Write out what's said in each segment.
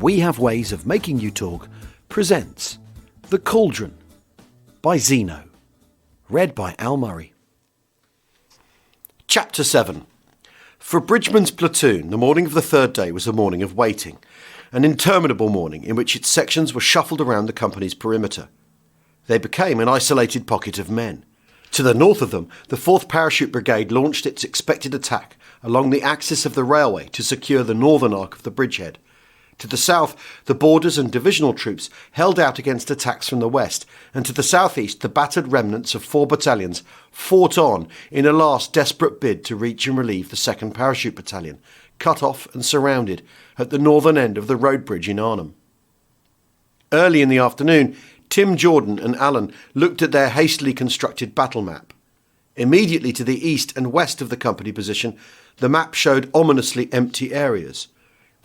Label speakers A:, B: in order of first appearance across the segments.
A: We Have Ways of Making You Talk presents The Cauldron by Zeno, read by Al Murray. Chapter 7. For Bridgman's platoon, the morning of the third day was a morning of waiting, an interminable morning in which its sections were shuffled around the company's perimeter. They became an isolated pocket of men. To the north of them, the 4th Parachute Brigade launched its expected attack along the axis of the railway to secure the northern arc of the bridgehead. To the south, the borders and divisional troops held out against attacks from the west, and to the southeast, the battered remnants of 4 battalions fought on in a last desperate bid to reach and relieve the 2nd Parachute Battalion, cut off and surrounded at the northern end of the road bridge in Arnhem. Early in the afternoon, Tim, Jordan and Alan looked at their hastily constructed battle map. Immediately to the east and west of the company position, the map showed ominously empty areas.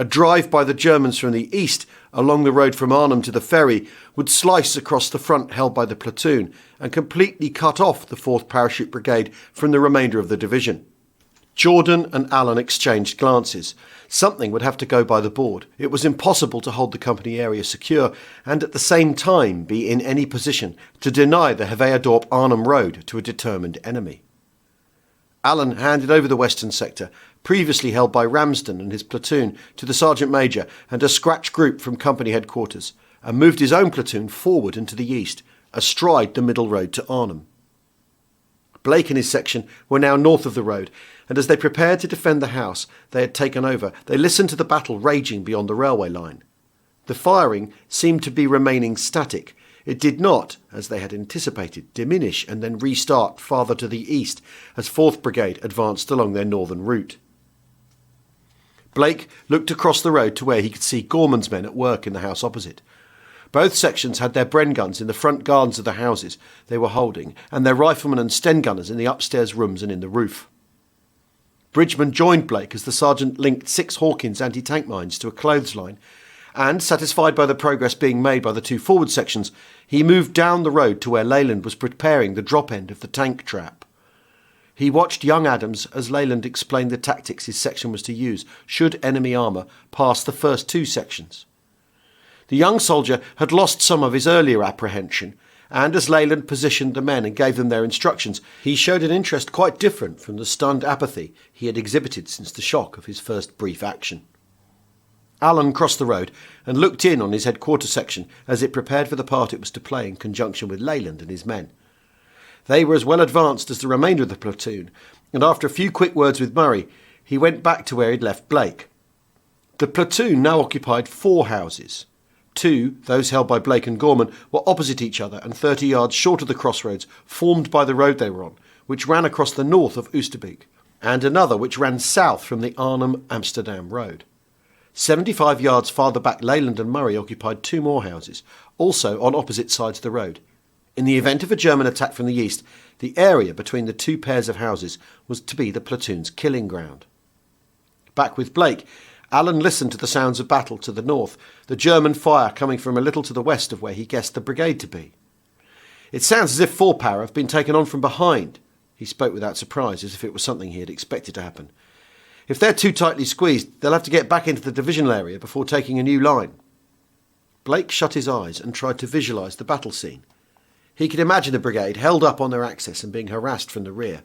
A: A drive by the Germans from the east along the road from Arnhem to the ferry would slice across the front held by the platoon and completely cut off the 4th Parachute Brigade from the remainder of the division. Jordan and Alan exchanged glances. Something would have to go by the board. It was impossible to hold the company area secure and at the same time be in any position to deny the Heveadorp-Arnhem road to a determined enemy. Alan handed over the western sector, previously held by Ramsden and his platoon, to the Sergeant Major and a scratch group from company headquarters, and moved his own platoon forward and to the east, astride the middle road to Arnhem. Blake and his section were now north of the road, and as they prepared to defend the house they had taken over, they listened to the battle raging beyond the railway line. The firing seemed to be remaining static. It did not, as they had anticipated, diminish and then restart farther to the east as 4th Brigade advanced along their northern route. Blake looked across the road to where he could see Gorman's men at work in the house opposite. Both sections had their Bren guns in the front gardens of the houses they were holding, and their riflemen and Sten gunners in the upstairs rooms and in the roof. Bridgman joined Blake as the sergeant linked 6 Hawkins anti-tank mines to a clothesline, and, satisfied by the progress being made by the 2 forward sections, he moved down the road to where Leyland was preparing the drop end of the tank trap. He watched young Adams as Leyland explained the tactics his section was to use should enemy armour pass the first 2 sections. The young soldier had lost some of his earlier apprehension, and as Leyland positioned the men and gave them their instructions, he showed an interest quite different from the stunned apathy he had exhibited since the shock of his first brief action. Alan crossed the road and looked in on his headquarters section as it prepared for the part it was to play in conjunction with Leyland and his men. They were as well advanced as the remainder of the platoon, and after a few quick words with Murray, he went back to where he'd left Blake. The platoon now occupied 4 houses. 2, those held by Blake and Gorman, were opposite each other and 30 yards short of the crossroads formed by the road they were on, which ran across the north of Oosterbeek, and another which ran south from the Arnhem-Amsterdam road. 75 yards farther back, Leyland and Murray occupied 2 more houses, also on opposite sides of the road. In the event of a German attack from the east, the area between the 2 pairs of houses was to be the platoon's killing ground. Back with Blake, Alan listened to the sounds of battle to the north, the German fire coming from a little to the west of where he guessed the brigade to be. It sounds as if 4 Para have been taken on from behind. He spoke without surprise, as if it was something he had expected to happen. If they're too tightly squeezed, they'll have to get back into the divisional area before taking a new line. Blake shut his eyes and tried to visualise the battle scene. He could imagine the brigade held up on their axis and being harassed from the rear.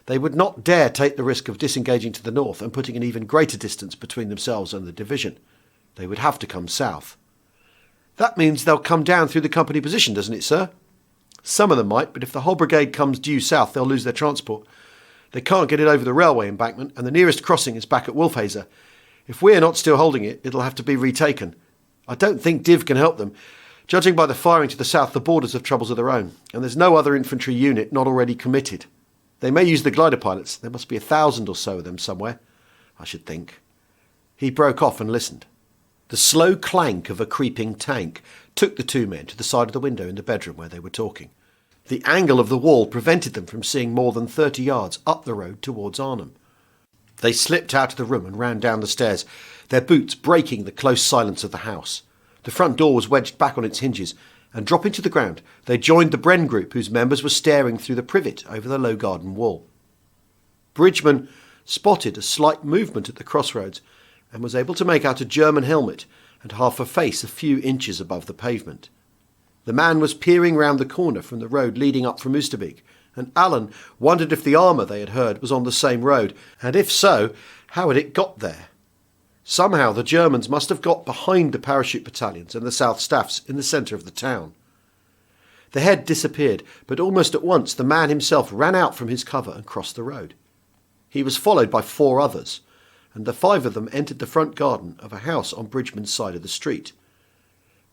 A: They would not dare take the risk of disengaging to the north and putting an even greater distance between themselves and the division. They would have to come south. That means they'll come down through the company position, doesn't it, sir? Some of them might, but if the whole brigade comes due south, they'll lose their transport. They can't get it over the railway embankment, and the nearest crossing is back at Wolfhazer. If we're not still holding it, it'll have to be retaken. I don't think Div can help them. Judging by the firing to the south, the borders have troubles of their own, and there's no other infantry unit not already committed. They may use the glider pilots. There must be 1,000 or so of them somewhere, I should think. He broke off and listened. The slow clank of a creeping tank took the 2 men to the side of the window in the bedroom where they were talking. The angle of the wall prevented them from seeing more than 30 yards up the road towards Arnhem. They slipped out of the room and ran down the stairs, their boots breaking the close silence of the house. The front door was wedged back on its hinges, and dropping to the ground, they joined the Bren group whose members were staring through the privet over the low garden wall. Bridgman spotted a slight movement at the crossroads and was able to make out a German helmet and half a face a few inches above the pavement. The man was peering round the corner from the road leading up from Oosterbeek, and Alan wondered if the armour they had heard was on the same road, and if so, how had it got there? Somehow the Germans must have got behind the parachute battalions and the South Staffs in the centre of the town. The head disappeared, but almost at once the man himself ran out from his cover and crossed the road. He was followed by 4 others, and the 5 of them entered the front garden of a house on Bridgman's side of the street.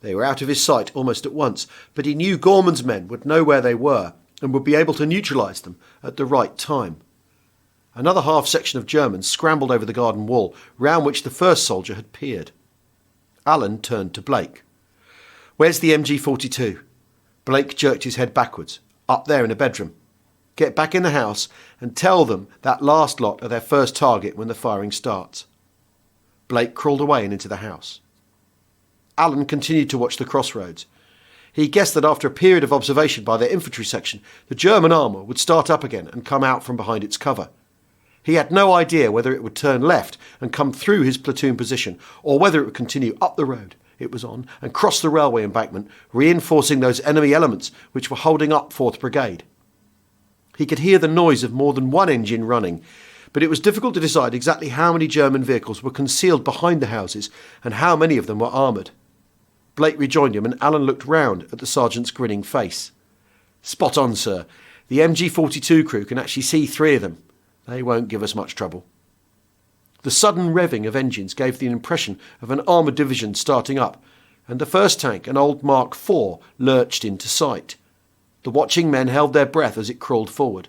A: They were out of his sight almost at once, but he knew Gorman's men would know where they were and would be able to neutralise them at the right time. Another half-section of Germans scrambled over the garden wall, round which the first soldier had peered. Alan turned to Blake. "Where's the MG-42? Blake jerked his head backwards. "Up there in a bedroom. Get back in the house and tell them that last lot are their first target when the firing starts." Blake crawled away and into the house. Alan continued to watch the crossroads. He guessed that after a period of observation by their infantry section, the German armour would start up again and come out from behind its cover. He had no idea whether it would turn left and come through his platoon position, or whether it would continue up the road it was on and cross the railway embankment, reinforcing those enemy elements which were holding up 4th Brigade. He could hear the noise of more than one engine running, but it was difficult to decide exactly how many German vehicles were concealed behind the houses and how many of them were armoured. Blake rejoined him, and Alan looked round at the sergeant's grinning face. "Spot on, sir. The MG-42 crew can actually see 3 of them. They won't give us much trouble." The sudden revving of engines gave the impression of an armoured division starting up, and the first tank, an old Mark IV, lurched into sight. The watching men held their breath as it crawled forward.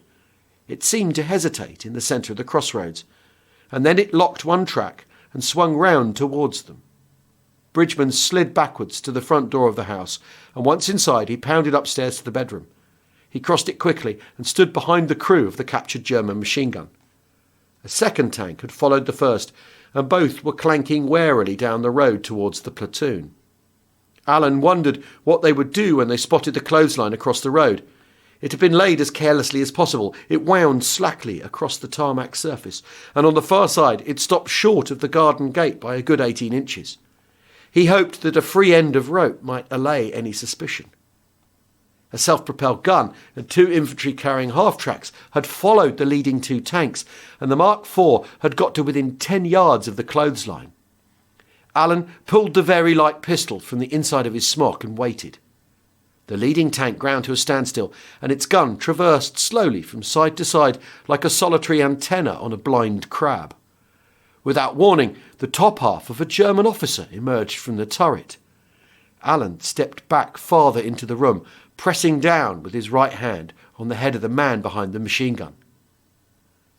A: It seemed to hesitate in the centre of the crossroads, and then it locked one track and swung round towards them. Bridgman slid backwards to the front door of the house, and once inside he pounded upstairs to the bedroom. He crossed it quickly and stood behind the crew of the captured German machine gun. A second tank had followed the first, and both were clanking warily down the road towards the platoon. Alan wondered what they would do when they spotted the clothesline across the road. It had been laid as carelessly as possible. It wound slackly across the tarmac surface, and on the far side it stopped short of the garden gate by a good 18 inches. He hoped that a free end of rope might allay any suspicion. A self-propelled gun and 2 infantry carrying half-tracks had followed the leading 2 tanks, and the Mark IV had got to within 10 yards of the clothesline. Alan pulled the very light pistol from the inside of his smock and waited. The leading tank ground to a standstill, and its gun traversed slowly from side to side like a solitary antenna on a blind crab. Without warning, the top half of a German officer emerged from the turret. Alan stepped back farther into the room, pressing down with his right hand on the head of the man behind the machine gun.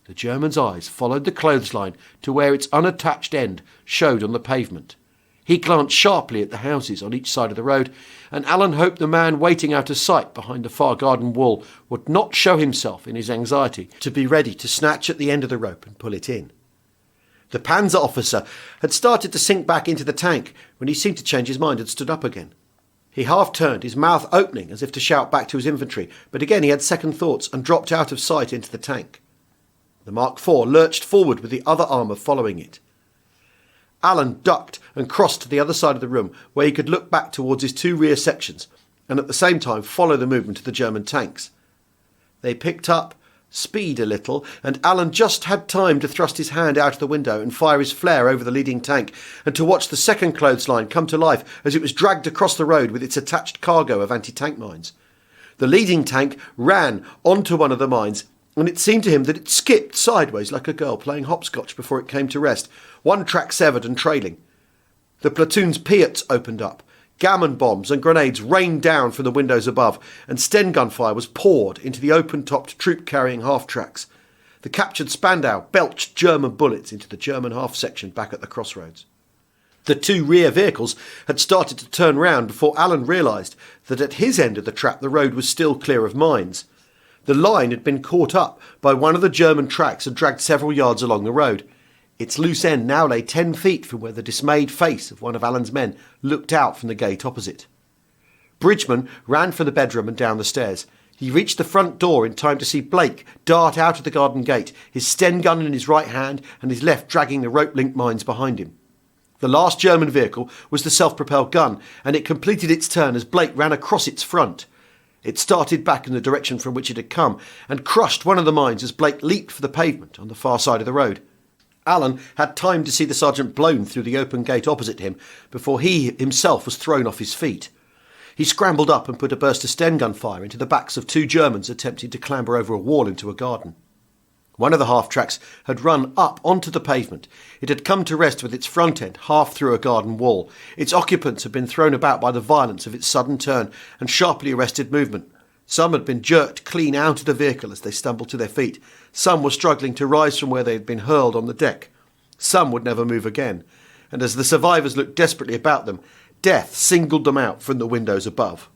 A: The German's eyes followed the clothesline to where its unattached end showed on the pavement. He glanced sharply at the houses on each side of the road, and Alan hoped the man waiting out of sight behind the far garden wall would not show himself in his anxiety to be ready to snatch at the end of the rope and pull it in. The Panzer officer had started to sink back into the tank when he seemed to change his mind and stood up again. He half turned, his mouth opening as if to shout back to his infantry, but again he had second thoughts and dropped out of sight into the tank. The Mark IV lurched forward with the other armour following it. Alan ducked and crossed to the other side of the room where he could look back towards his 2 rear sections and at the same time follow the movement of the German tanks. They picked up speed a little, and Alan just had time to thrust his hand out of the window and fire his flare over the leading tank, and to watch the second clothesline come to life as it was dragged across the road with its attached cargo of anti-tank mines. The leading tank ran onto one of the mines, and it seemed to him that it skipped sideways like a girl playing hopscotch before it came to rest, one track severed and trailing. The platoon's Piats opened up. Gammon bombs and grenades rained down from the windows above, and Sten gunfire was poured into the open-topped troop-carrying half-tracks. The captured Spandau belched German bullets into the German half-section back at the crossroads. The 2 rear vehicles had started to turn round before Alan realised that at his end of the trap the road was still clear of mines. The line had been caught up by one of the German tracks and dragged several yards along the road. Its loose end now lay 10 feet from where the dismayed face of one of Alan's men looked out from the gate opposite. Bridgman ran from the bedroom and down the stairs. He reached the front door in time to see Blake dart out of the garden gate, his Sten gun in his right hand and his left dragging the rope-linked mines behind him. The last German vehicle was the self-propelled gun, and it completed its turn as Blake ran across its front. It started back in the direction from which it had come and crushed one of the mines as Blake leaped for the pavement on the far side of the road. Alan had time to see the sergeant blown through the open gate opposite him before he himself was thrown off his feet. He scrambled up and put a burst of Sten gun fire into the backs of two Germans attempting to clamber over a wall into a garden. One of the half-tracks had run up onto the pavement. It had come to rest with its front end half through a garden wall. Its occupants had been thrown about by the violence of its sudden turn and sharply arrested movement. Some had been jerked clean out of the vehicle as they stumbled to their feet. Some were struggling to rise from where they had been hurled on the deck. Some would never move again. And as the survivors looked desperately about them, death singled them out from the windows above.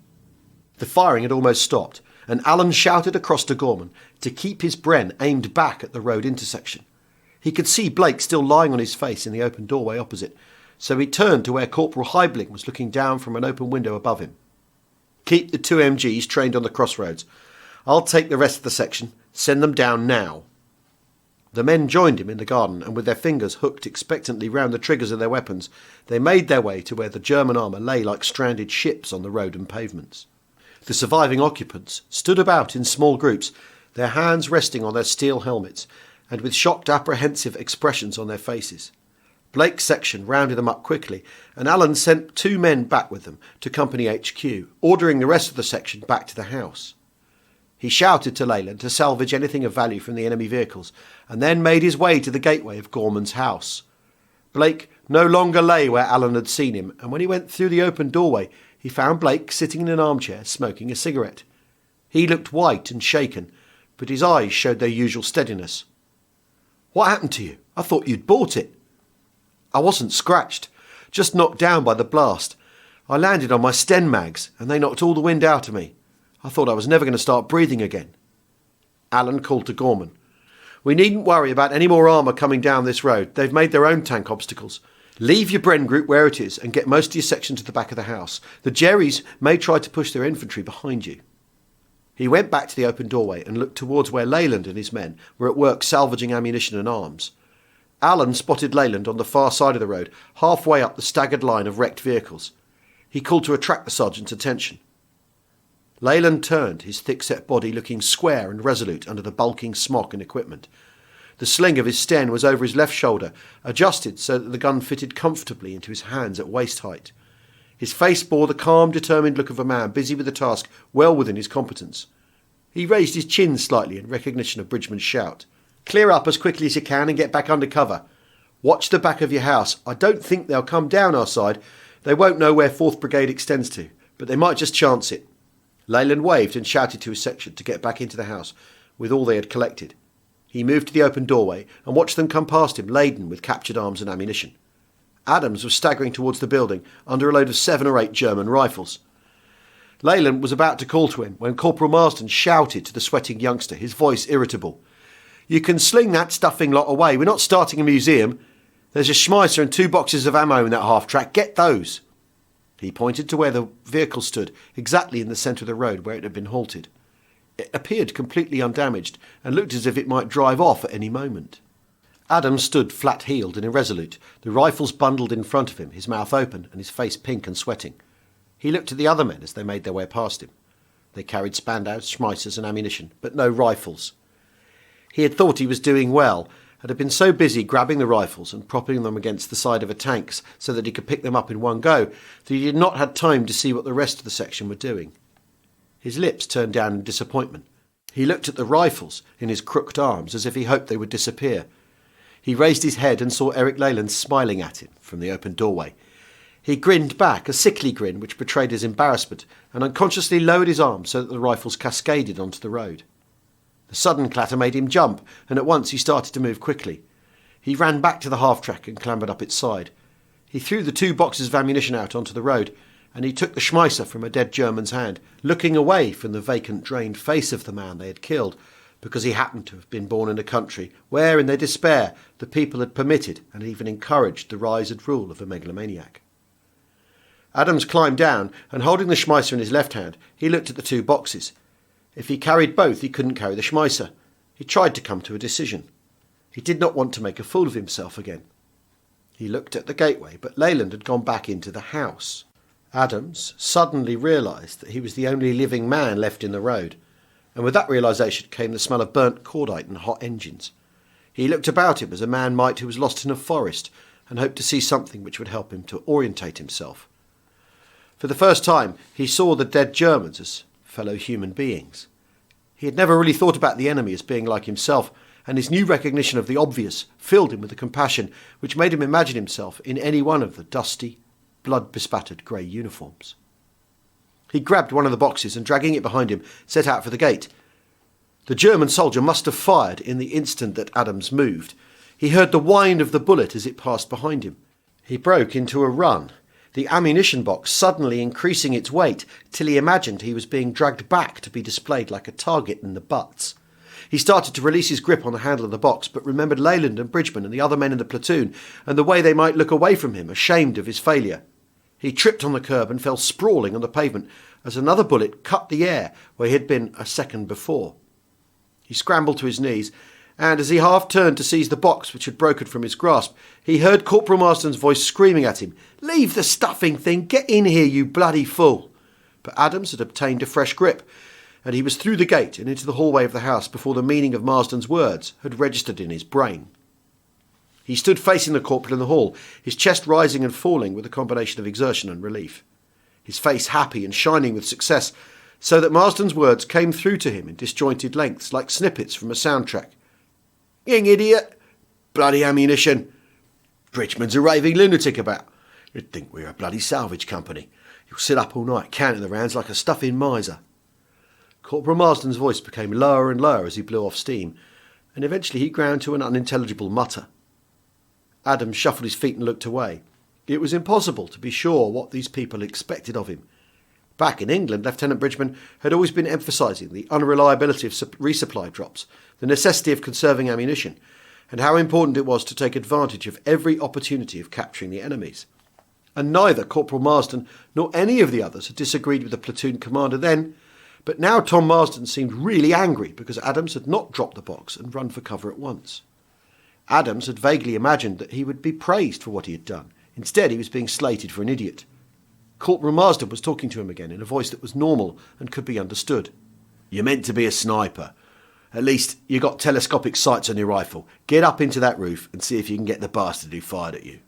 A: The firing had almost stopped, and Alan shouted across to Gorman to keep his Bren aimed back at the road intersection. He could see Blake still lying on his face in the open doorway opposite, so he turned to where Corporal Heibling was looking down from an open window above him. "Keep the two MGs trained on the crossroads. I'll take the rest of the section. Send them down now." The men joined him in the garden, and with their fingers hooked expectantly round the triggers of their weapons, they made their way to where the German armour lay like stranded ships on the road and pavements. The surviving occupants stood about in small groups, their hands resting on their steel helmets, and with shocked, apprehensive expressions on their faces. Blake's section rounded them up quickly, and Alan sent two men back with them to Company HQ, ordering the rest of the section back to the house. He shouted to Leyland to salvage anything of value from the enemy vehicles, and then made his way to the gateway of Gorman's house. Blake no longer lay where Alan had seen him, and when he went through the open doorway, he found Blake sitting in an armchair smoking a cigarette. He looked white and shaken, but his eyes showed their usual steadiness. "What happened to you? I thought you'd bought it." "I wasn't scratched, just knocked down by the blast. I landed on my Sten mags, and they knocked all the wind out of me. I thought I was never going to start breathing again." Alan called to Gorman. "We needn't worry about any more armour coming down this road. They've made their own tank obstacles. Leave your Bren group where it is and get most of your section to the back of the house. The Jerrys may try to push their infantry behind you." He went back to the open doorway and looked towards where Leyland and his men were at work salvaging ammunition and arms. Alan spotted Leyland on the far side of the road, halfway up the staggered line of wrecked vehicles. He called to attract the sergeant's attention. Leyland turned, his thick-set body looking square and resolute under the bulking smock and equipment. The sling of his Sten was over his left shoulder, adjusted so that the gun fitted comfortably into his hands at waist height. His face bore the calm, determined look of a man busy with a task well within his competence. He raised his chin slightly in recognition of Bridgman's shout. "Clear up as quickly as you can and get back under cover. Watch the back of your house. I don't think they'll come down our side. They won't know where 4th Brigade extends to, but they might just chance it." Leyland waved and shouted to his section to get back into the house with all they had collected. He moved to the open doorway and watched them come past him laden with captured arms and ammunition. Adams was staggering towards the building under a load of 7 or 8 German rifles. Leyland was about to call to him when Corporal Marston shouted to the sweating youngster, his voice irritable. "You can sling that stuffing lot away. We're not starting a museum. There's a Schmeisser and 2 boxes of ammo in that half-track. Get those." He pointed to where the vehicle stood, exactly in the centre of the road where it had been halted. It appeared completely undamaged and looked as if it might drive off at any moment. Adams stood flat-heeled and irresolute, the rifles bundled in front of him, his mouth open and his face pink and sweating. He looked at the other men as they made their way past him. They carried Spandaus, Schmeissers and ammunition, but no rifles. He had thought he was doing well, and had been so busy grabbing the rifles and propping them against the side of a tank so that he could pick them up in one go, that he had not had time to see what the rest of the section were doing. His lips turned down in disappointment. He looked at the rifles in his crooked arms as if he hoped they would disappear. He raised his head and saw Eric Leyland smiling at him from the open doorway. He grinned back, a sickly grin which betrayed his embarrassment, and unconsciously lowered his arm so that the rifles cascaded onto the road. The sudden clatter made him jump, and at once he started to move quickly. He ran back to the half-track and clambered up its side. He threw the 2 boxes of ammunition out onto the road, and he took the Schmeisser from a dead German's hand, looking away from the vacant, drained face of the man they had killed, because he happened to have been born in a country where, in their despair, the people had permitted and even encouraged the rise and rule of a megalomaniac. Adams climbed down, and holding the Schmeisser in his left hand, he looked at the 2 boxes. If he carried both, he couldn't carry the Schmeisser. He tried to come to a decision. He did not want to make a fool of himself again. He looked at the gateway, but Leyland had gone back into the house. Adams suddenly realised that he was the only living man left in the road, and with that realisation came the smell of burnt cordite and hot engines. He looked about him as a man might who was lost in a forest and hoped to see something which would help him to orientate himself. For the first time, he saw the dead Germans as fellow human beings. He had never really thought about the enemy as being like himself, and his new recognition of the obvious filled him with a compassion which made him imagine himself in any one of the dusty, blood-bespattered grey uniforms. He grabbed one of the boxes and, dragging it behind him, set out for the gate. The German soldier must have fired in the instant that Adams moved. He heard the whine of the bullet as it passed behind him. He broke into a run, the ammunition box suddenly increasing its weight till he imagined he was being dragged back to be displayed like a target in the butts. He started to release his grip on the handle of the box, but remembered Leyland and Bridgman and the other men in the platoon and the way they might look away from him, ashamed of his failure. He tripped on the curb and fell sprawling on the pavement as another bullet cut the air where he had been a second before. He scrambled to his knees, and as he half turned to seize the box which had broken from his grasp, he heard Corporal Marston's voice screaming at him, "Leave the stuffing thing! Get in here, you bloody fool!" But Adams had obtained a fresh grip, and he was through the gate and into the hallway of the house before the meaning of Marsden's words had registered in his brain. He stood facing the corporal in the hall, his chest rising and falling with a combination of exertion and relief, his face happy and shining with success, so that Marsden's words came through to him in disjointed lengths like snippets from a soundtrack. "Young idiot! Bloody ammunition! Bridgman's a raving lunatic about. You'd think we were a bloody salvage company. You'll sit up all night counting the rounds like a stuffing miser." Corporal Marsden's voice became lower and lower as he blew off steam, and eventually he ground to an unintelligible mutter. Adams shuffled his feet and looked away. It was impossible to be sure what these people expected of him. Back in England, Lieutenant Bridgman had always been emphasising the unreliability of resupply drops, the necessity of conserving ammunition, and how important it was to take advantage of every opportunity of capturing the enemies. And neither Corporal Marsden nor any of the others had disagreed with the platoon commander then, but now Tom Marsden seemed really angry because Adams had not dropped the box and run for cover at once. Adams had vaguely imagined that he would be praised for what he had done. Instead, he was being slated for an idiot. Corporal Marsden was talking to him again in a voice that was normal and could be understood. "You're meant to be a sniper. At least you got telescopic sights on your rifle. Get up into that roof and see if you can get the bastard who fired at you."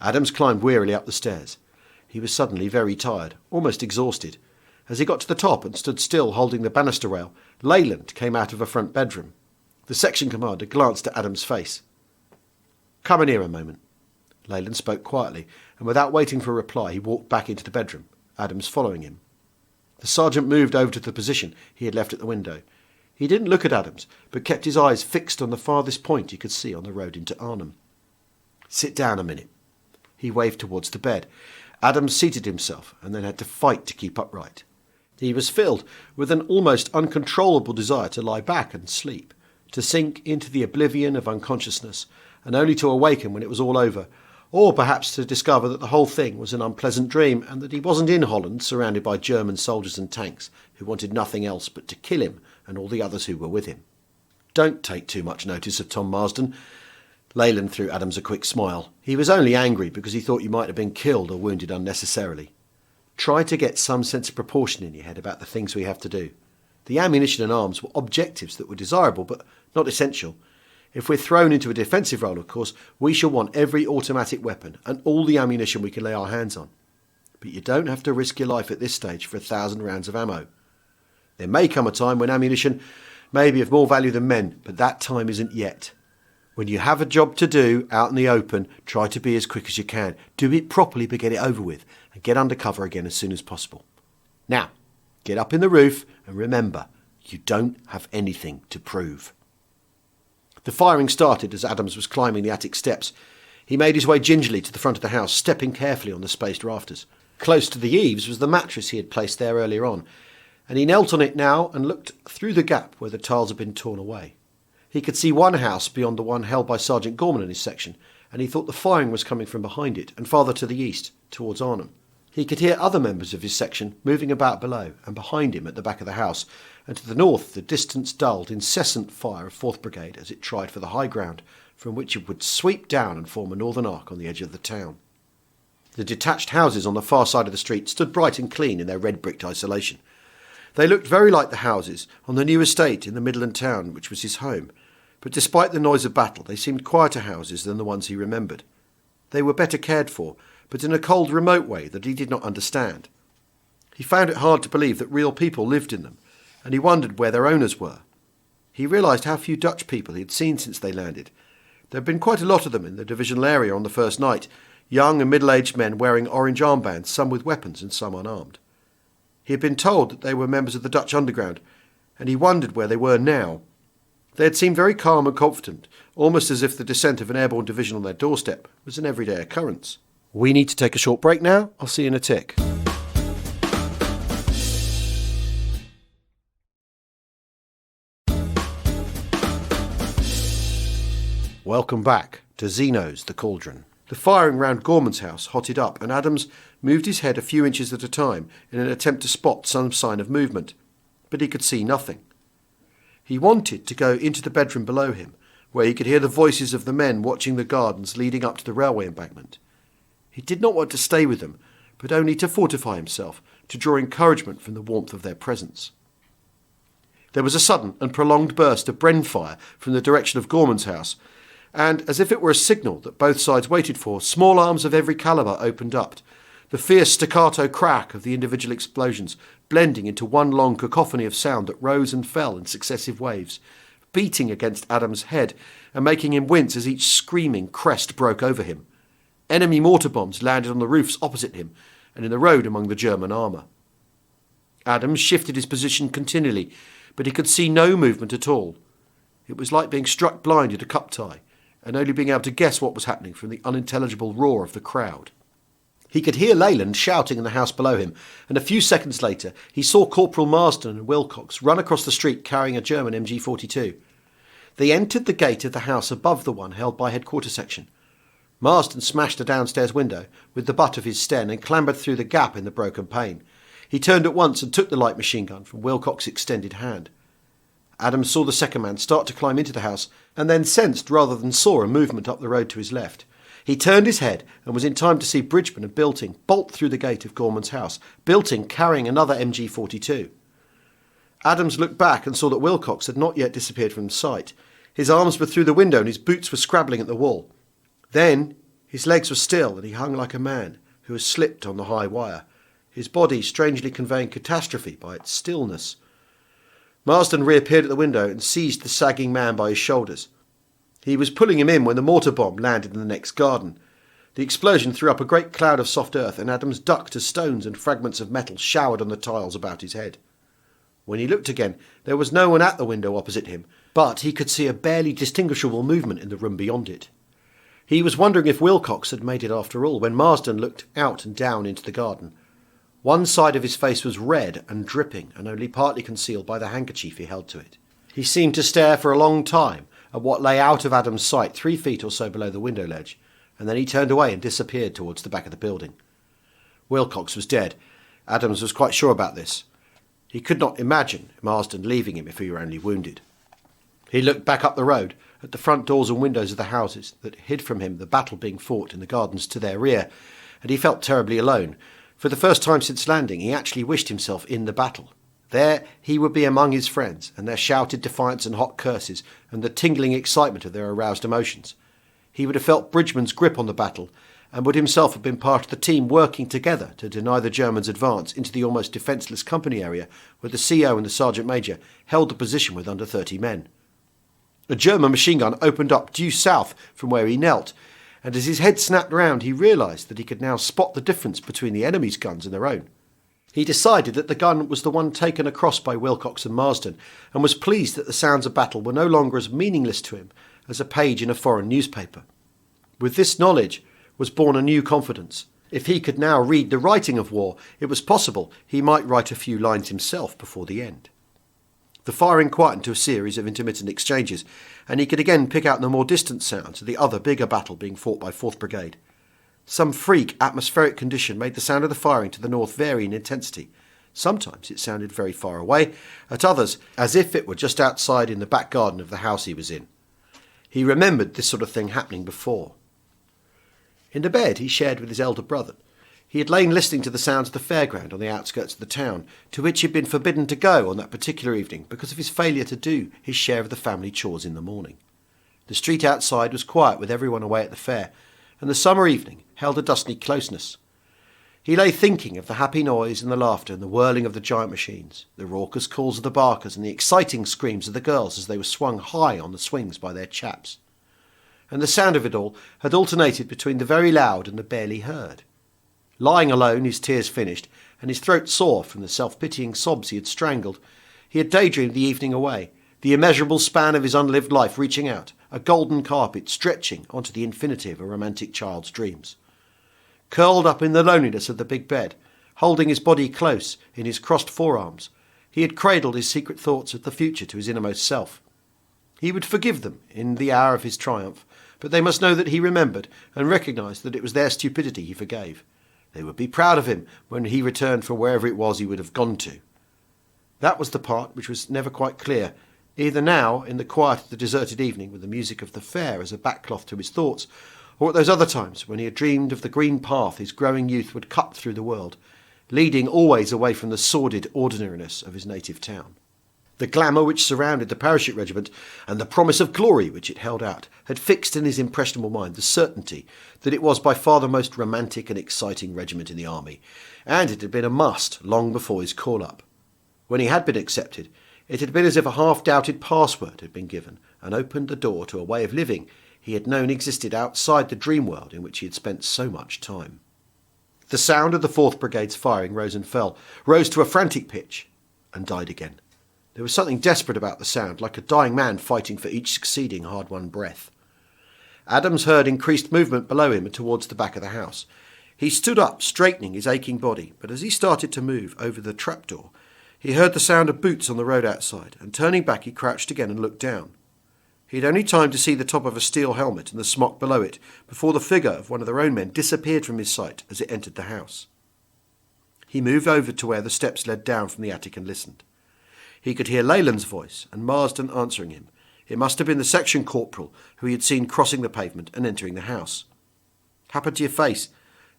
A: Adams climbed wearily up the stairs. He was suddenly very tired, almost exhausted. As he got to the top and stood still holding the banister rail, Leyland came out of a front bedroom. The section commander glanced at Adams' face. "Come in here a moment." Leyland spoke quietly, and without waiting for a reply he walked back into the bedroom, Adams following him. The sergeant moved over to the position he had left at the window. He didn't look at Adams, but kept his eyes fixed on the farthest point he could see on the road into Arnhem. "Sit down a minute." He waved towards the bed. Adams seated himself and then had to fight to keep upright. He was filled with an almost uncontrollable desire to lie back and sleep, to sink into the oblivion of unconsciousness, and only to awaken when it was all over, or perhaps to discover that the whole thing was an unpleasant dream and that he wasn't in Holland surrounded by German soldiers and tanks who wanted nothing else but to kill him and all the others who were with him. "Don't take too much notice of Tom Marsden." Leyland threw Adams a quick smile. "He was only angry because he thought you might have been killed or wounded unnecessarily. Try to get some sense of proportion in your head about the things we have to do. The ammunition and arms were objectives that were desirable but not essential. If we're thrown into a defensive role, of course, we shall want every automatic weapon and all the ammunition we can lay our hands on. But you don't have to risk your life at this stage for 1,000 rounds of ammo. There may come a time when ammunition may be of more value than men, but that time isn't yet. When you have a job to do out in the open, try to be as quick as you can. Do it properly, but get it over with, and get under cover again as soon as possible. Now, get up in the roof, and remember, you don't have anything to prove." The firing started as Adams was climbing the attic steps. He made his way gingerly to the front of the house, stepping carefully on the spaced rafters. Close to the eaves was the mattress he had placed there earlier on, and he knelt on it now and looked through the gap where the tiles had been torn away. He could see one house beyond the one held by Sergeant Gorman and his section, and he thought the firing was coming from behind it and farther to the east, towards Arnhem. He could hear other members of his section moving about below and behind him at the back of the house, and to the north the distance dulled incessant fire of 4th Brigade as it tried for the high ground from which it would sweep down and form a northern arc on the edge of the town. The detached houses on the far side of the street stood bright and clean in their red-bricked isolation. They looked very like the houses on the new estate in the Midland town, which was his home, but despite the noise of battle, they seemed quieter houses than the ones he remembered. They were better cared for, but in a cold, remote way that he did not understand. He found it hard to believe that real people lived in them, and he wondered where their owners were. He realised how few Dutch people he had seen since they landed. There had been quite a lot of them in the divisional area on the first night, young and middle-aged men wearing orange armbands, some with weapons and some unarmed. He had been told that they were members of the Dutch underground, and he wondered where they were now. They had seemed very calm and confident, almost as if the descent of an airborne division on their doorstep was an everyday occurrence. We need to take a short break now. I'll see you in a tick. Welcome back to Zeno's The Cauldron. The firing round Gorman's house hotted up, and Adams moved his head a few inches at a time in an attempt to spot some sign of movement, but he could see nothing. He wanted to go into the bedroom below him, where he could hear the voices of the men watching the gardens leading up to the railway embankment. He did not want to stay with them, but only to fortify himself, to draw encouragement from the warmth of their presence. There was a sudden and prolonged burst of Bren fire from the direction of Gorman's house, and, as if it were a signal that both sides waited for, small arms of every calibre opened up, the fierce staccato crack of the individual explosions blending into one long cacophony of sound that rose and fell in successive waves, beating against Adams' head and making him wince as each screaming crest broke over him. Enemy mortar bombs landed on the roofs opposite him and in the road among the German armour. Adams shifted his position continually, but he could see no movement at all. It was like being struck blind at a cup tie, and only being able to guess what was happening from the unintelligible roar of the crowd. He could hear Leyland shouting in the house below him, and a few seconds later he saw Corporal Marsden and Wilcox run across the street carrying a German MG-42. They entered the gate of the house above the one held by headquarter section. Marsden smashed a downstairs window with the butt of his Sten and clambered through the gap in the broken pane. He turned at once and took the light machine gun from Wilcox's extended hand. Adams saw the second man start to climb into the house, and then sensed rather than saw a movement up the road to his left. He turned his head and was in time to see Bridgman and Bilting bolt through the gate of Gorman's house, Bilting carrying another MG-42. Adams looked back and saw that Wilcox had not yet disappeared from sight. His arms were through the window and his boots were scrabbling at the wall. Then his legs were still and he hung like a man who has slipped on the high wire, his body strangely conveying catastrophe by its stillness. Marsden reappeared at the window and seized the sagging man by his shoulders. He was pulling him in when the mortar bomb landed in the next garden. The explosion threw up a great cloud of soft earth, and Adams ducked as stones and fragments of metal showered on the tiles about his head. When he looked again, there was no one at the window opposite him, but he could see a barely distinguishable movement in the room beyond it. He was wondering if Wilcox had made it after all, when Marsden looked out and down into the garden. One side of his face was red and dripping, and only partly concealed by the handkerchief he held to it. He seemed to stare for a long time at what lay out of Adam's sight 3 feet or so below the window ledge, and then he turned away and disappeared towards the back of the building. Wilcox was dead. Adams was quite sure about this. He could not imagine Marsden leaving him if he were only wounded. He looked back up the road at the front doors and windows of the houses that hid from him the battle being fought in the gardens to their rear, and he felt terribly alone. For the first time since landing, he actually wished himself in the battle. There he would be among his friends, and their shouted defiance and hot curses, and the tingling excitement of their aroused emotions. He would have felt Bridgman's grip on the battle, and would himself have been part of the team working together to deny the Germans' advance into the almost defenceless company area where the CO and the Sergeant Major held the position with under 30 men. A German machine gun opened up due south from where he knelt, and as his head snapped round he realised that he could now spot the difference between the enemy's guns and their own. He decided that the gun was the one taken across by Wilcox and Marsden, and was pleased that the sounds of battle were no longer as meaningless to him as a page in a foreign newspaper. With this knowledge was born a new confidence. If he could now read the writing of war, it was possible he might write a few lines himself before the end. The firing quietened to a series of intermittent exchanges, and he could again pick out the more distant sounds of the other bigger battle being fought by 4th Brigade. Some freak atmospheric condition made the sound of the firing to the north vary in intensity. Sometimes it sounded very far away, at others as if it were just outside in the back garden of the house he was in. He remembered this sort of thing happening before. In the bed he shared with his elder brother, he had lain listening to the sounds of the fairground on the outskirts of the town, to which he had been forbidden to go on that particular evening because of his failure to do his share of the family chores in the morning. The street outside was quiet with everyone away at the fair, and the summer evening held a dusty closeness. He lay thinking of the happy noise and the laughter and the whirling of the giant machines, the raucous calls of the barkers and the exciting screams of the girls as they were swung high on the swings by their chaps. And the sound of it all had alternated between the very loud and the barely heard. Lying alone, his tears finished, and his throat sore from the self-pitying sobs he had strangled, he had daydreamed the evening away, the immeasurable span of his unlived life reaching out, a golden carpet stretching onto the infinity of a romantic child's dreams. Curled up in the loneliness of the big bed, holding his body close in his crossed forearms, he had cradled his secret thoughts of the future to his innermost self. He would forgive them in the hour of his triumph, but they must know that he remembered and recognised that it was their stupidity he forgave. They would be proud of him when he returned from wherever it was he would have gone to. That was the part which was never quite clear, either now in the quiet of the deserted evening with the music of the fair as a backcloth to his thoughts, or at those other times when he had dreamed of the green path his growing youth would cut through the world, leading always away from the sordid ordinariness of his native town. The glamour which surrounded the parachute regiment and the promise of glory which it held out had fixed in his impressionable mind the certainty that it was by far the most romantic and exciting regiment in the army, and it had been a must long before his call-up. When he had been accepted, it had been as if a half-doubted password had been given and opened the door to a way of living he had known existed outside the dream world in which he had spent so much time. The sound of the 4th Brigade's firing rose and fell, rose to a frantic pitch, and died again. There was something desperate about the sound, like a dying man fighting for each succeeding hard-won breath. Adams heard increased movement below him and towards the back of the house. He stood up, straightening his aching body, but as he started to move over the trapdoor, he heard the sound of boots on the road outside, and turning back he crouched again and looked down. He had only time to see the top of a steel helmet and the smock below it before the figure of one of their own men disappeared from his sight as it entered the house. He moved over to where the steps led down from the attic and listened. He could hear Leyland's voice and Marsden answering him. It must have been the section corporal who he had seen crossing the pavement and entering the house. "Happened to your face?"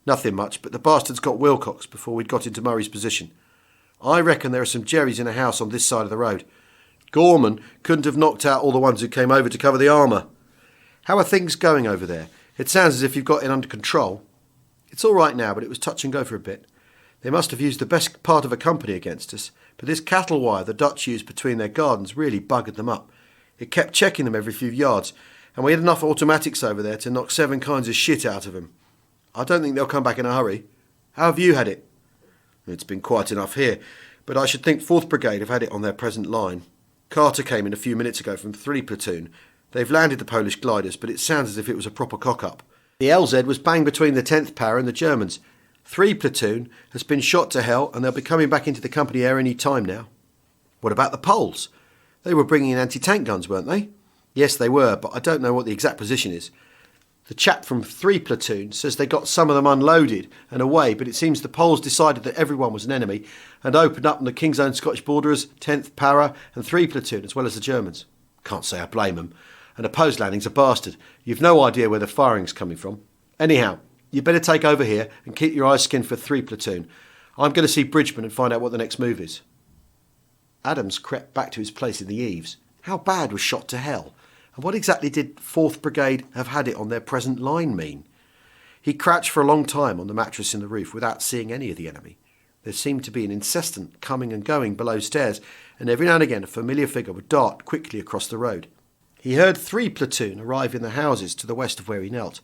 A: "Nothing much, but the bastards got Wilcox before we'd got into Murray's position. I reckon there are some Jerrys in a house on this side of the road. Gorman couldn't have knocked out all the ones who came over to cover the armour. How are things going over there? It sounds as if you've got it under control." "It's all right now, but it was touch and go for a bit. They must have used the best part of a company against us, but this cattle wire the Dutch used between their gardens really buggered them up. It kept checking them every few yards, and we had enough automatics over there to knock 7 kinds of shit out of them. I don't think they'll come back in a hurry. How have you had it?" "It's been quiet enough here, but I should think 4th Brigade have had it on their present line. Carter came in a few minutes ago from 3 platoon. They've landed the Polish gliders, but it sounds as if it was a proper cock-up. The LZ was bang between the 10th Para and the Germans. 3 platoon has been shot to hell, and they'll be coming back into the company air any time now." "What about the Poles? They were bringing in anti-tank guns, weren't they?" "Yes, they were, but I don't know what the exact position is. The chap from 3 platoon says they got some of them unloaded and away, but it seems the Poles decided that everyone was an enemy and opened up on the King's Own Scottish Borderers, 10th Para and 3 platoon, as well as the Germans. Can't say I blame them. And a post landing's a bastard. You've no idea where the firing's coming from. Anyhow, you'd better take over here and keep your eyes skinned for 3 platoon. I'm going to see Bridgman and find out what the next move is." Adams crept back to his place in the eaves. How bad was shot to hell? And what exactly did 4th Brigade have had it on their present line mean? He crouched for a long time on the mattress in the roof without seeing any of the enemy. There seemed to be an incessant coming and going below stairs, and every now and again a familiar figure would dart quickly across the road. He heard 3 platoon arrive in the houses to the west of where he knelt,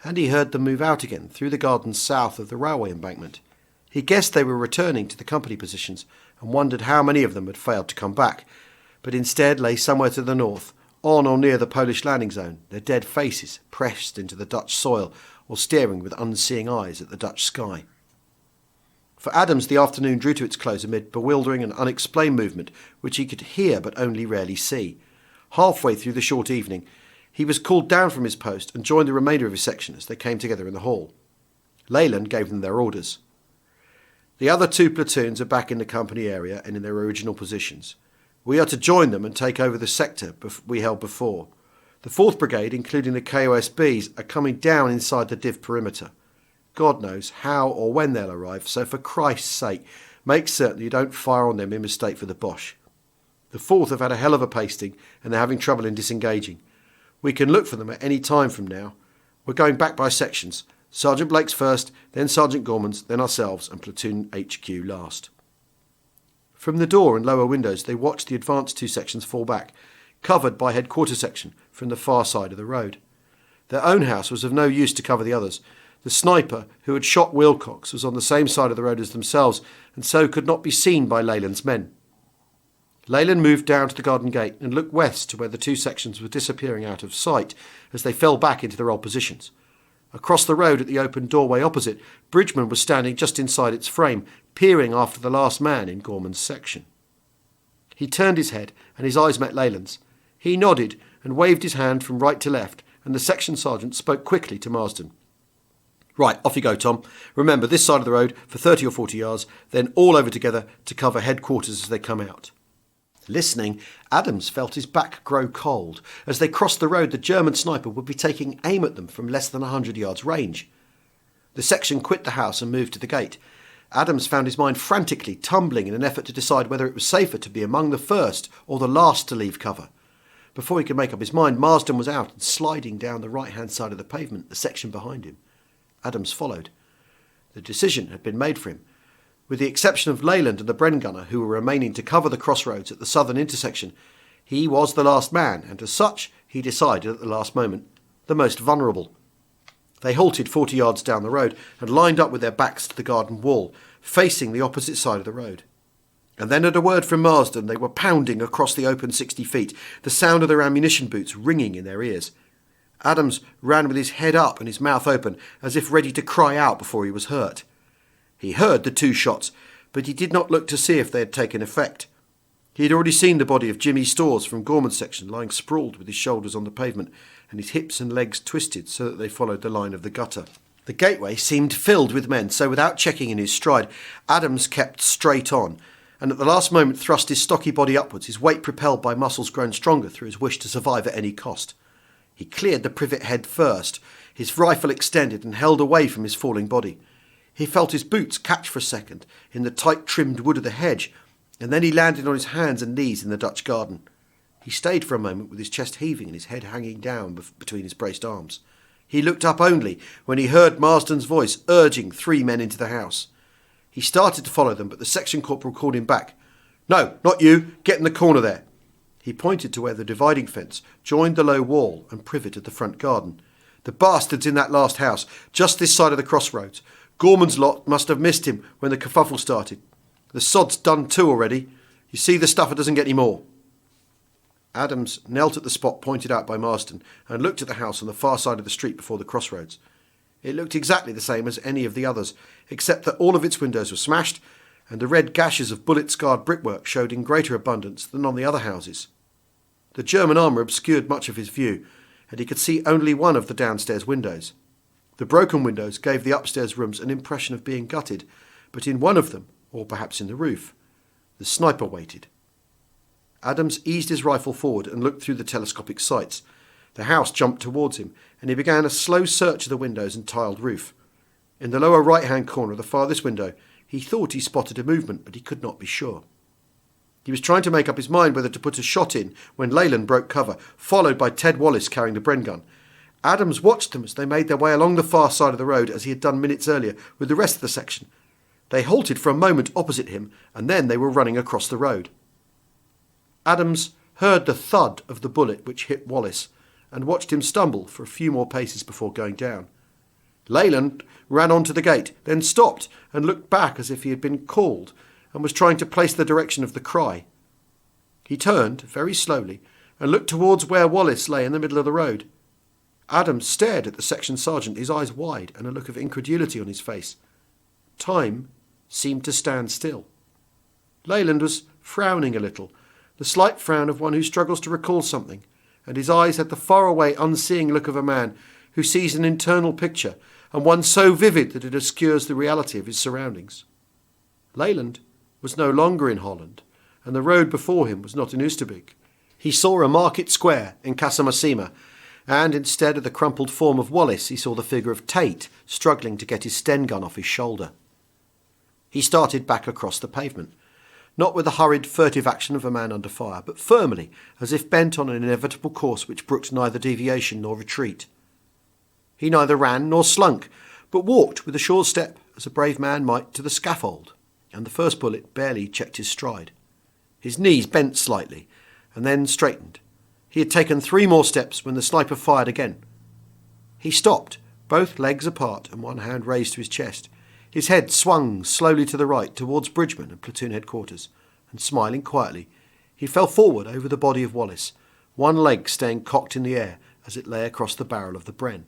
A: and he heard them move out again through the gardens south of the railway embankment. He guessed they were returning to the company positions and wondered how many of them had failed to come back, but instead lay somewhere to the north, on or near the Polish landing zone, their dead faces pressed into the Dutch soil or staring with unseeing eyes at the Dutch sky. For Adams the afternoon drew to its close amid bewildering and unexplained movement which he could hear but only rarely see. Halfway through the short evening he was called down from his post and joined the remainder of his section as they came together in the hall. Leyland gave them their orders. "The other 2 platoons are back in the company area and in their original positions. We are to join them and take over the sector we held before. The 4th Brigade, including the KOSBs, are coming down inside the Div perimeter. God knows how or when they'll arrive, so for Christ's sake, make certain you don't fire on them in mistake for the Boche. The 4th have had a hell of a pasting, and they're having trouble in disengaging. We can look for them at any time from now. We're going back by sections. Sergeant Blake's first, then Sergeant Gorman's, then ourselves, and Platoon HQ last. From the door and lower windows, they watched the advanced 2 sections fall back, covered by headquarters section from the far side of the road. Their own house was of no use to cover the others. The sniper who had shot Wilcox was on the same side of the road as themselves, and so could not be seen by Leyland's men. Leyland moved down to the garden gate and looked west to where the 2 sections were disappearing out of sight as they fell back into their old positions. Across the road at the open doorway opposite, Bridgman was standing just inside its frame, peering after the last man in Gorman's section. He turned his head and his eyes met Leyland's. He nodded and waved his hand from right to left, and the section sergeant spoke quickly to Marsden. "Right, off you go, Tom. Remember, this side of the road for 30 or 40 yards, then all over together to cover headquarters as they come out." Listening, Adams felt his back grow cold. As they crossed the road, the German sniper would be taking aim at them from less than 100 yards range. The section quit the house and moved to the gate. Adams found his mind frantically tumbling in an effort to decide whether it was safer to be among the first or the last to leave cover. Before he could make up his mind, Marsden was out and sliding down the right-hand side of the pavement, the section behind him. Adams followed. The decision had been made for him. With the exception of Leyland and the Bren gunner, who were remaining to cover the crossroads at the southern intersection, he was the last man, and as such, he decided at the last moment, the most vulnerable. They halted 40 yards down the road and lined up with their backs to the garden wall, facing the opposite side of the road. And then at a word from Marsden, they were pounding across the open 60 feet, the sound of their ammunition boots ringing in their ears. Adams ran with his head up and his mouth open, as if ready to cry out before he was hurt. He heard the 2 shots, but he did not look to see if they had taken effect. He had already seen the body of Jimmy Storrs from Gorman's section lying sprawled with his shoulders on the pavement and his hips and legs twisted so that they followed the line of the gutter. The gateway seemed filled with men, so without checking in his stride, Adams kept straight on, and at the last moment thrust his stocky body upwards, his weight propelled by muscles grown stronger through his wish to survive at any cost. He cleared the privet head first, his rifle extended and held away from his falling body. He felt his boots catch for a second in the tight-trimmed wood of the hedge, and then he landed on his hands and knees in the Dutch garden. He stayed for a moment with his chest heaving and his head hanging down between his braced arms. He looked up only when he heard Marsden's voice urging 3 men into the house. He started to follow them, but the section corporal called him back. "No, not you. Get in the corner there." He pointed to where the dividing fence joined the low wall and privet of the front garden. "The bastards in that last house, just this side of the crossroads. Gorman's lot must have missed him when the kerfuffle started. The sod's done 2 already. You see the stuffer doesn't get any more." Adams knelt at the spot pointed out by Marsden and looked at the house on the far side of the street before the crossroads. It looked exactly the same as any of the others, except that all of its windows were smashed, and the red gashes of bullet-scarred brickwork showed in greater abundance than on the other houses. The German armour obscured much of his view, and he could see only one of the downstairs windows. The broken windows gave the upstairs rooms an impression of being gutted, but in one of them, or perhaps in the roof, the sniper waited. Adams eased his rifle forward and looked through the telescopic sights. The house jumped towards him, and he began a slow search of the windows and tiled roof. In the lower right-hand corner of the farthest window, he thought he spotted a movement, but he could not be sure. He was trying to make up his mind whether to put a shot in when Leyland broke cover, followed by Ted Wallace carrying the Bren gun. Adams watched them as they made their way along the far side of the road as he had done minutes earlier with the rest of the section. They halted for a moment opposite him, and then they were running across the road. Adams heard the thud of the bullet which hit Wallace, and watched him stumble for a few more paces before going down. Leyland ran on to the gate, then stopped and looked back as if he had been called, and was trying to place the direction of the cry. He turned, very slowly, and looked towards where Wallace lay in the middle of the road. Adams stared at the section sergeant, his eyes wide and a look of incredulity on his face. Time seemed to stand still. Leyland was frowning a little, the slight frown of one who struggles to recall something, and his eyes had the far-away, unseeing look of a man who sees an internal picture, and one so vivid that it obscures the reality of his surroundings. Leyland was no longer in Holland, and the road before him was not in Oosterbeek. He saw a market square in Casamassima, and instead of the crumpled form of Wallace, he saw the figure of Tate struggling to get his Sten gun off his shoulder. He started back across the pavement, not with the hurried, furtive action of a man under fire, but firmly, as if bent on an inevitable course which brooked neither deviation nor retreat. He neither ran nor slunk, but walked with a sure step, as a brave man might to the scaffold, and the first bullet barely checked his stride. His knees bent slightly, and then straightened. He had taken 3 more steps when the sniper fired again. He stopped, both legs apart and one hand raised to his chest. His head swung slowly to the right towards Bridgman and platoon headquarters, and smiling quietly, he fell forward over the body of Wallace, one leg staying cocked in the air as it lay across the barrel of the Bren.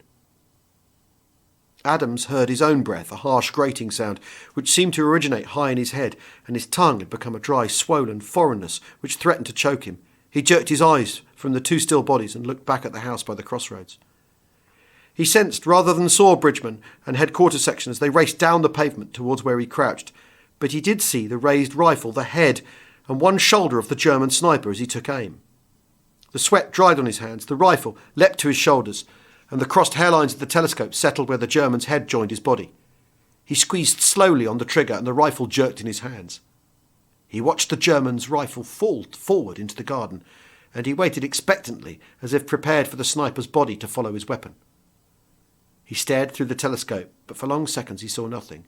A: Adams heard his own breath, a harsh grating sound, which seemed to originate high in his head, and his tongue had become a dry, swollen foreignness which threatened to choke him. He jerked his eyes from the 2 still bodies and looked back at the house by the crossroads. He sensed rather than saw Bridgman and headquarters section as they raced down the pavement towards where he crouched, but he did see the raised rifle, the head, and one shoulder of the German sniper as he took aim. The sweat dried on his hands, the rifle leapt to his shoulders, and the crossed hairlines of the telescope settled where the German's head joined his body. He squeezed slowly on the trigger and the rifle jerked in his hands. He watched the German's rifle fall forward into the garden, and he waited expectantly as if prepared for the sniper's body to follow his weapon. He stared through the telescope, but for long seconds he saw nothing.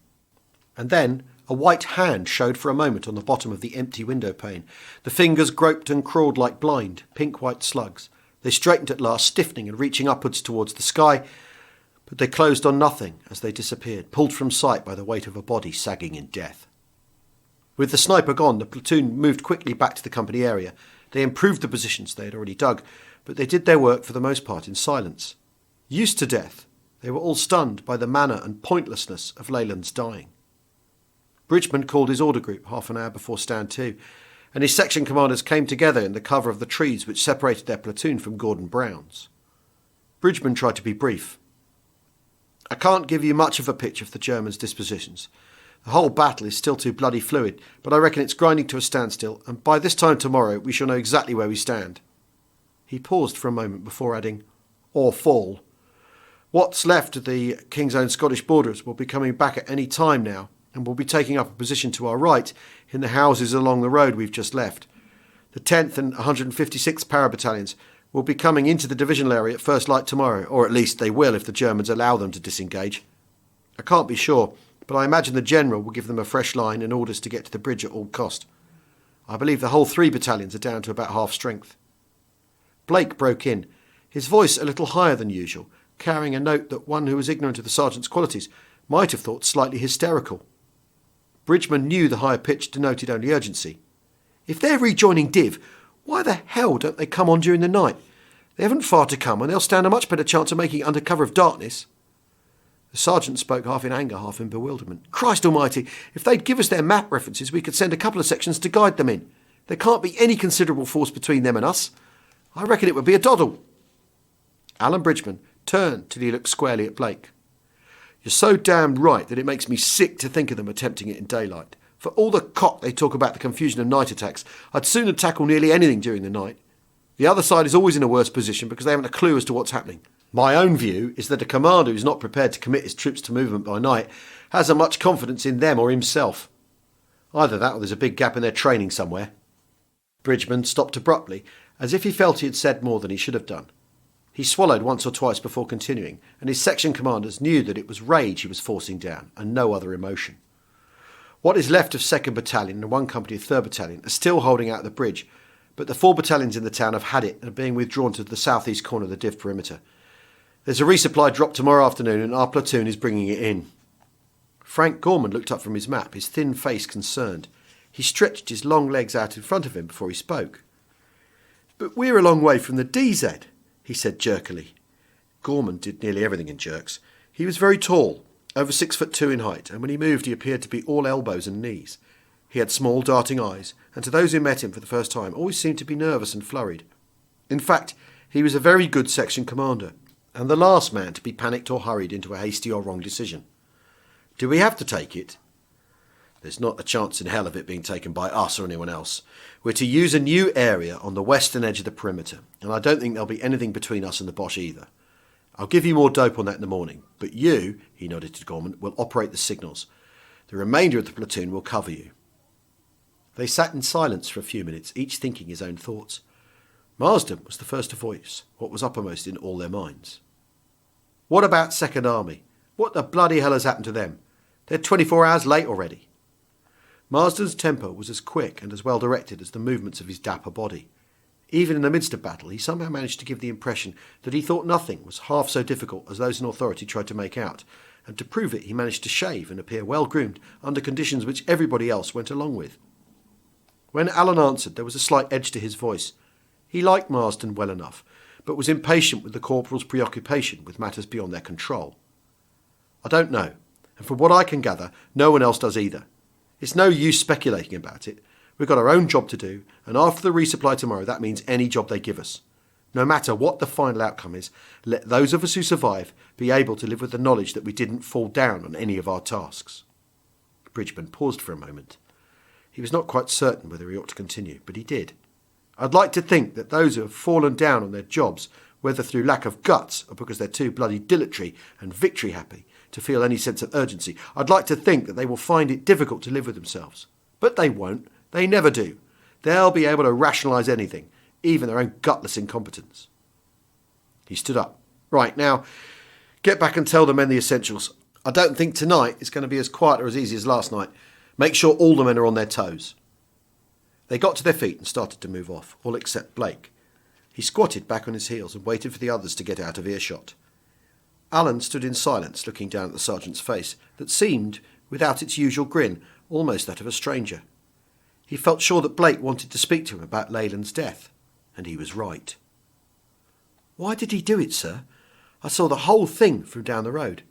A: And then a white hand showed for a moment on the bottom of the empty window pane. The fingers groped and crawled like blind, pink-white slugs. They straightened at last, stiffening and reaching upwards towards the sky, but they closed on nothing as they disappeared, pulled from sight by the weight of a body sagging in death. With the sniper gone, the platoon moved quickly back to the company area. They improved the positions they had already dug, but they did their work for the most part in silence. Used to death, they were all stunned by the manner and pointlessness of Leyland's dying. Bridgman called his order group half an hour before Stand 2, and his section commanders came together in the cover of the trees which separated their platoon from Gordon Brown's. Bridgman tried to be brief. I can't give you much of a picture of the Germans' dispositions. The whole battle is still too bloody fluid, but I reckon it's grinding to a standstill, and by this time tomorrow we shall know exactly where we stand. He paused for a moment before adding, or fall. What's left of the King's Own Scottish borderers will be coming back at any time now, and will be taking up a position to our right in the houses along the road we've just left. The 10th and 156th Para-Battalions will be coming into the divisional area at first light tomorrow, or at least they will if the Germans allow them to disengage. I can't be sure, but I imagine the General will give them a fresh line and orders to get to the bridge at all cost. I believe the whole 3 battalions are down to about half strength. Blake broke in, his voice a little higher than usual, carrying a note that one who was ignorant of the sergeant's qualities might have thought slightly hysterical. Bridgman knew the higher pitch denoted only urgency. If they're rejoining Div, why the hell don't they come on during the night? They haven't far to come, and they'll stand a much better chance of making it under cover of darkness. The sergeant spoke half in anger, half in bewilderment. Christ almighty, if they'd give us their map references, we could send a couple of sections to guide them in. There can't be any considerable force between them and us. I reckon it would be a doddle. Alan Bridgman turned till he looked squarely at Blake. You're so damned right that it makes me sick to think of them attempting it in daylight. For all the cock they talk about the confusion of night attacks, I'd sooner tackle nearly anything during the night. The other side is always in a worse position because they haven't a clue as to what's happening. My own view is that a commander who's not prepared to commit his troops to movement by night hasn't much confidence in them or himself. Either that or there's a big gap in their training somewhere. Bridgman stopped abruptly, as if he felt he had said more than he should have done. He swallowed once or twice before continuing, and his section commanders knew that it was rage he was forcing down, and no other emotion. What is left of 2nd Battalion and 1 company of 3rd Battalion are still holding out the bridge, but the 4 battalions in the town have had it and are being withdrawn to the southeast corner of the Div perimeter. There's a resupply drop tomorrow afternoon, and our platoon is bringing it in. Frank Gorman looked up from his map, his thin face concerned. He stretched his long legs out in front of him before he spoke. But we're a long way from the DZ, he said jerkily. Gorman did nearly everything in jerks. He was very tall, over 6'2" in height, and when he moved he appeared to be all elbows and knees. He had small, darting eyes, and to those who met him for the first time always seemed to be nervous and flurried. In fact, he was a very good section commander, and the last man to be panicked or hurried into a hasty or wrong decision. Do we have to take it? There's not a chance in hell of it being taken by us or anyone else. We're to use a new area on the western edge of the perimeter, and I don't think there'll be anything between us and the Boche either. I'll give you more dope on that in the morning, but you," he nodded to Gorman, "will operate the signals. The remainder of the platoon will cover you." They sat in silence for a few minutes, each thinking his own thoughts. Marsden was the first to voice what was uppermost in all their minds. "What about Second Army? What the bloody hell has happened to them? They're 24 hours late already." Marsden's temper was as quick and as well directed as the movements of his dapper body. Even in the midst of battle, he somehow managed to give the impression that he thought nothing was half so difficult as those in authority tried to make out, and to prove it he managed to shave and appear well-groomed under conditions which everybody else went along with. When Alan answered, there was a slight edge to his voice. He liked Marsden well enough, but was impatient with the corporal's preoccupation with matters beyond their control. "I don't know, and from what I can gather, no one else does either. It's no use speculating about it. We've got our own job to do, and after the resupply tomorrow, that means any job they give us. No matter what the final outcome is, let those of us who survive be able to live with the knowledge that we didn't fall down on any of our tasks." Bridgman paused for a moment. He was not quite certain whether he ought to continue, but he did. "I'd like to think that those who have fallen down on their jobs, whether through lack of guts or because they're too bloody dilatory and victory happy to feel any sense of urgency, I'd like to think that they will find it difficult to live with themselves. But they won't. They never do. They'll be able to rationalise anything, even their own gutless incompetence." He stood up. "Right, now, get back and tell the men the essentials. I don't think tonight is going to be as quiet or as easy as last night. Make sure all the men are on their toes." They got to their feet and started to move off, all except Blake. He squatted back on his heels and waited for the others to get out of earshot. Alan stood in silence, looking down at the sergeant's face, that seemed, without its usual grin, almost that of a stranger. He felt sure that Blake wanted to speak to him about Leyland's death, and he was right. "Why did he do it, sir? I saw the whole thing from down the road.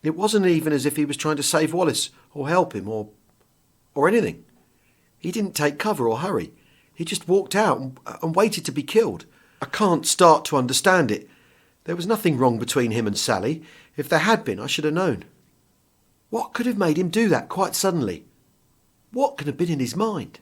A: It wasn't even as if he was trying to save Wallace, or help him, or anything. He didn't take cover or hurry. He just walked out and waited to be killed. I can't start to understand it. There was nothing wrong between him and Sally. If there had been, I should have known. What could have made him do that quite suddenly? What could have been in his mind?"